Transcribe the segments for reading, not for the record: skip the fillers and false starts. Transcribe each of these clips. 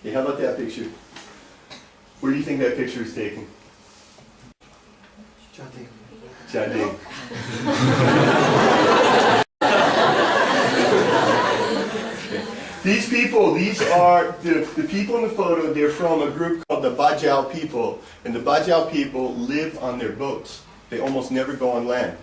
Okay, how about that picture? Where do you think that picture is taken? Chading. These people, these are the people in the photo, they're from a group called the Bajau people. And the Bajau people live on their boats. They almost never go on land.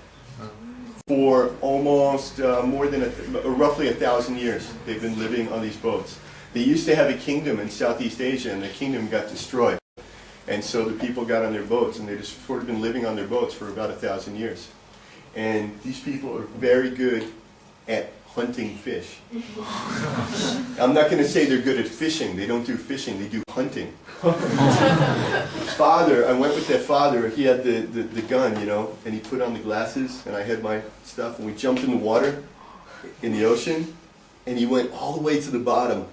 For almost more than roughly 1,000 years, they've been living on these boats. They used to have a kingdom in Southeast Asia, and the kingdom got destroyed. And so the people got on their boats, and they just sort of been living on their boats for about 1,000 years. And these people are very good at hunting fish. I'm not going to say they're good at fishing. They don't do fishing, they do hunting. Father, I went with that father, he had the gun, you know, and he put on the glasses, and I had my stuff, and we jumped in the water, in the ocean, and he went all the way to the bottom.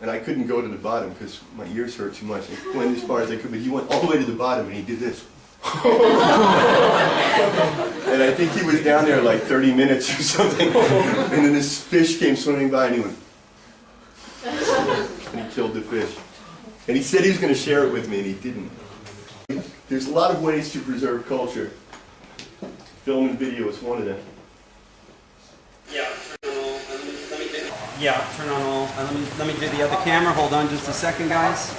And I couldn't go to the bottom because my ears hurt too much. I went as far as I could, but he went all the way to the bottom, and he did this. And I think he was down there like 30 minutes or something. And then this fish came swimming by, and he went. And he killed the fish. And he said he was going to share it with me, and he didn't. There's a lot of ways to preserve culture. Film and video is one of them. Yeah, turn on all. Let me do the other camera. Hold on just a second, guys.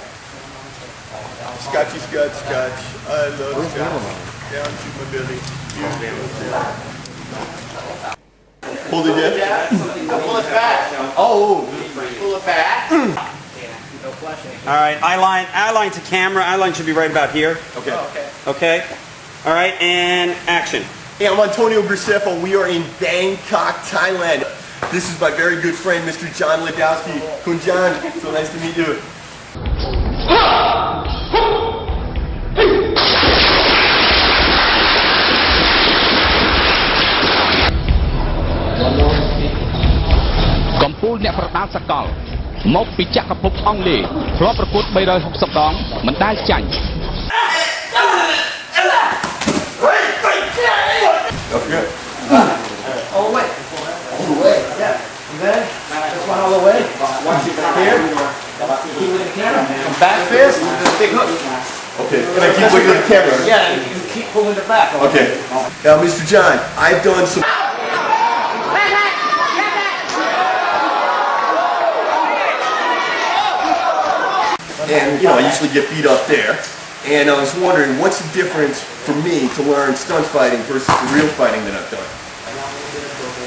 Scotchy Scotch, Scotch. I love Scotch. Down to my belly. Hold it down. Pull it back. Oh. Pull it back. All right, eye line to camera. Eye line should be right about here. Okay. Okay. All right, and action. Hey, I'm Antonio Graceffo. We are in Bangkok, Thailand. This is my very good friend, Mr. John Ledowski. Kun John, so nice to meet you. Kampul អ្នកប្រដាល់សកលមកពីចក្រភពអង់គ្លេសធ្លាប់ប្រកួត360ដងមិនដែលចាញ់ Okay. All the way. All the way. Yeah. And then just one all the way. Watch it back here. Keep looking at the camera. Come back fist. Big hook. Okay. Can I keep looking at the camera? Yeah, you keep pulling it back. Okay. Now, Mr. John, I've done some. And, you know, I usually get beat up there. And I was wondering, what's the difference for me to learn stunt fighting versus the real fighting that I've done?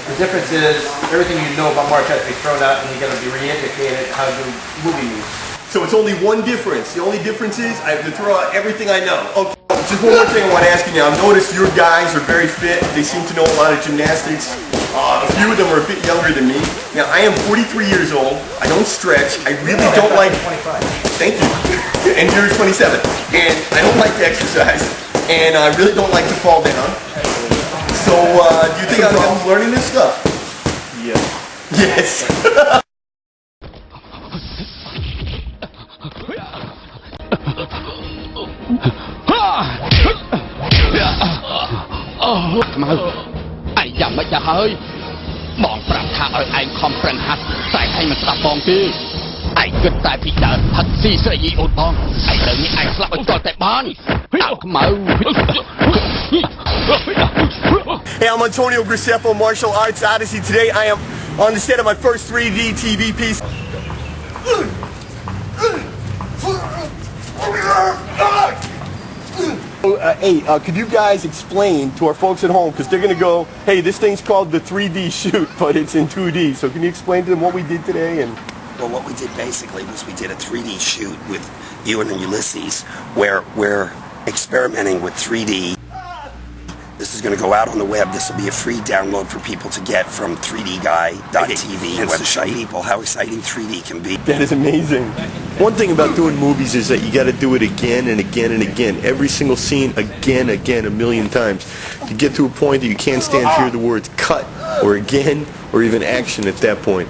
The difference is everything you know about martial arts is thrown out and you're going to be re-educated how to do movie moves. So it's only one difference. The only difference is I have to throw out everything I know. Okay. Just one more thing I want to ask you now. I've noticed your guys are very fit. They seem to know a lot of gymnastics. A few of them are a bit younger than me. Now, I am 43 years old. I don't stretch. I really don't like... 25. Thank you. And you're 27. And I don't like to exercise. And I really don't like to fall down. So, do you think I'm learning this stuff? Yes. Yes. Anh giảm mấy chả hơi bọnប្រាប់ថាឲ្យឯងខំប្រឹងហាត់តែឯងមិនស្ដាប់បងទេឯងគិតតែពីដើមហាត់ស៊ីស្រីអូនបងឥឡូវនេះឯងស្លាប់ឲ្យទាល់តែបានអើខ្មៅ Hey, I'm Antonio Graceffo, Martial Arts Odyssey. Today I am on the set of my first 3D TV piece. Hey, could you guys explain to our folks at home, because they're going to go, hey, this thing's called the 3D shoot, but it's in 2D. So can you explain to them what we did today? And well, what we did basically was we did a 3D shoot with Ewan and Ulysses, where we're experimenting with 3D. This is going to go out on the web. This will be a free download for people to get from 3dguy.tv and to show people how exciting 3D can be. That is amazing. One thing about doing movies is that you got to do it again and again and again. Every single scene again, a million times. You get to a point that you can't stand to hear the words cut or again or even action at that point.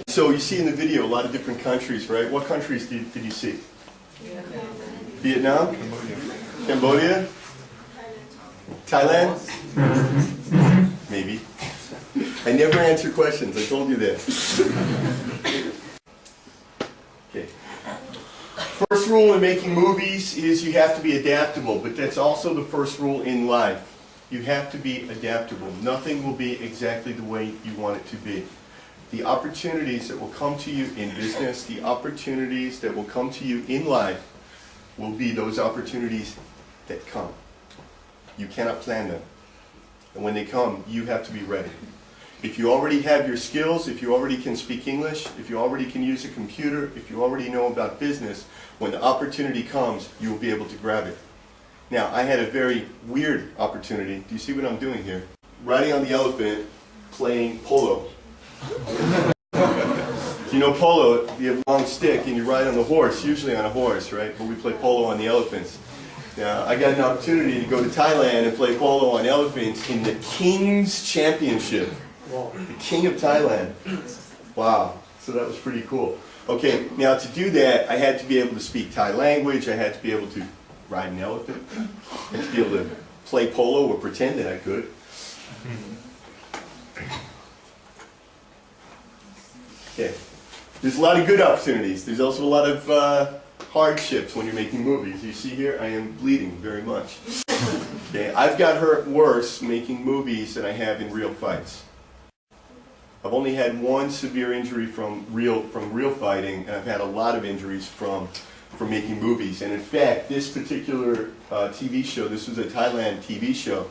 So you see in the video a lot of different countries, right? What countries did you see? Vietnam? Cambodia? Thailand? Maybe. I never answer questions, I told you that. Okay. First rule in making movies is you have to be adaptable, but that's also the first rule in life. You have to be adaptable. Nothing will be exactly the way you want it to be. The opportunities that will come to you in business, the opportunities that will come to you in life will be those opportunities that come. You cannot plan them. And when they come, you have to be ready. If you already have your skills, if you already can speak English, if you already can use a computer, if you already know about business, when the opportunity comes, you will be able to grab it. Now, I had a very weird opportunity. Do you see what I'm doing here? Riding on the elephant, playing polo. You know polo, you have a long stick and you ride on the horse, usually on a horse, right? But we play polo on the elephants. Now, I got an opportunity to go to Thailand and play polo on elephants in the King's Championship. The King of Thailand. Wow, so that was pretty cool. Okay, now to do that, I had to be able to speak Thai language, I had to be able to ride an elephant, I had to be able to play polo or pretend that I could. Okay, there's a lot of good opportunities. There's also a lot of hardships when you're making movies. You see here, I am bleeding very much. Okay, I've got hurt worse making movies than I have in real fights. I've only had one severe injury from real fighting, and I've had a lot of injuries from making movies. And in fact, this particular TV show, this was a Thailand TV show,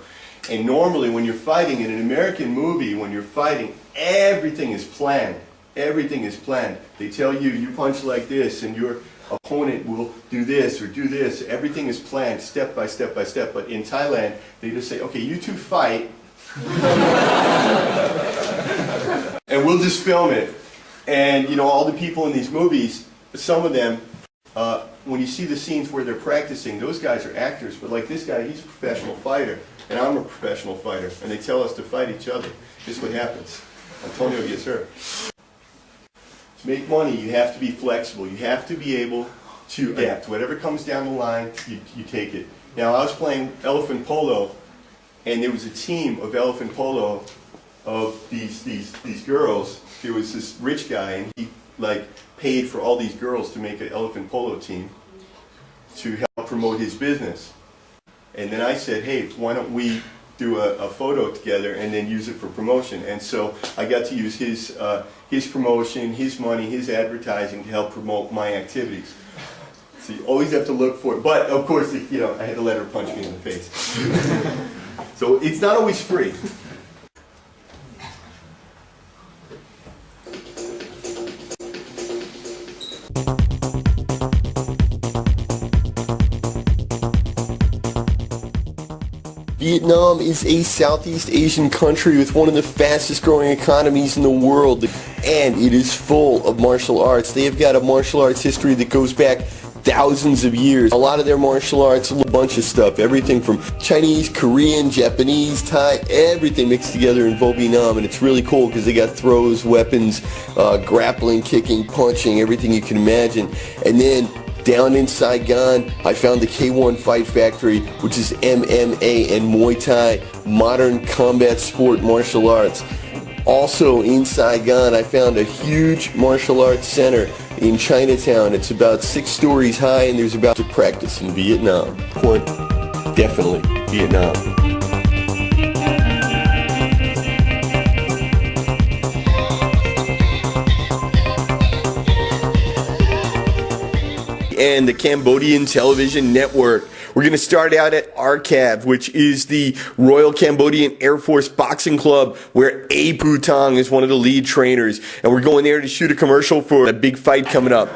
and normally when you're fighting in an American movie, when you're fighting, everything is planned. Everything is planned. They tell you, you punch like this, and your opponent will do this or do this. Everything is planned step by step by step. But in Thailand, they just say, okay, you two fight, and we'll just film it. And you know, all the people in these movies, some of them, when you see the scenes where they're practicing, those guys are actors, but like this guy, he's a professional fighter, and I'm a professional fighter, and they tell us to fight each other. This is what happens. Antonio gets hurt. To make money, you have to be flexible. You have to be able to adapt. Whatever comes down the line, you take it. Now, I was playing elephant polo, and there was a team of elephant polo of these girls. There was this rich guy, and he paid for all these girls to make an elephant polo team to help promote his business. And then I said, hey, why don't we do a photo together and then use it for promotion? And so I got to use his promotion, his money, his advertising to help promote my activities. So you always have to look for it. But of course, you know, I had to let her punch me in the face. So it's not always free. Vietnam is a Southeast Asian country with one of the fastest growing economies in the world, and it is full of martial arts. They have got a martial arts history that goes back thousands of years. A lot of their martial arts, a bunch of stuff, everything from Chinese, Korean, Japanese, Thai, everything mixed together in Vietnam, and it's really cool because they got throws, weapons, grappling, kicking, punching, everything you can imagine. And then down in Saigon, I found the K1 Fight Factory, which is MMA and Muay Thai, modern combat sport martial arts. Also in Saigon, I found a huge martial arts center in Chinatown. It's about 6 stories high, and there's about to practice in Vietnam. Definitely Vietnam. And the Cambodian Television Network. We're going to start out at RCAV, which is the Royal Cambodian Air Force Boxing Club, where A. Phu Tong is one of the lead trainers. And we're going there to shoot a commercial for a big fight coming up.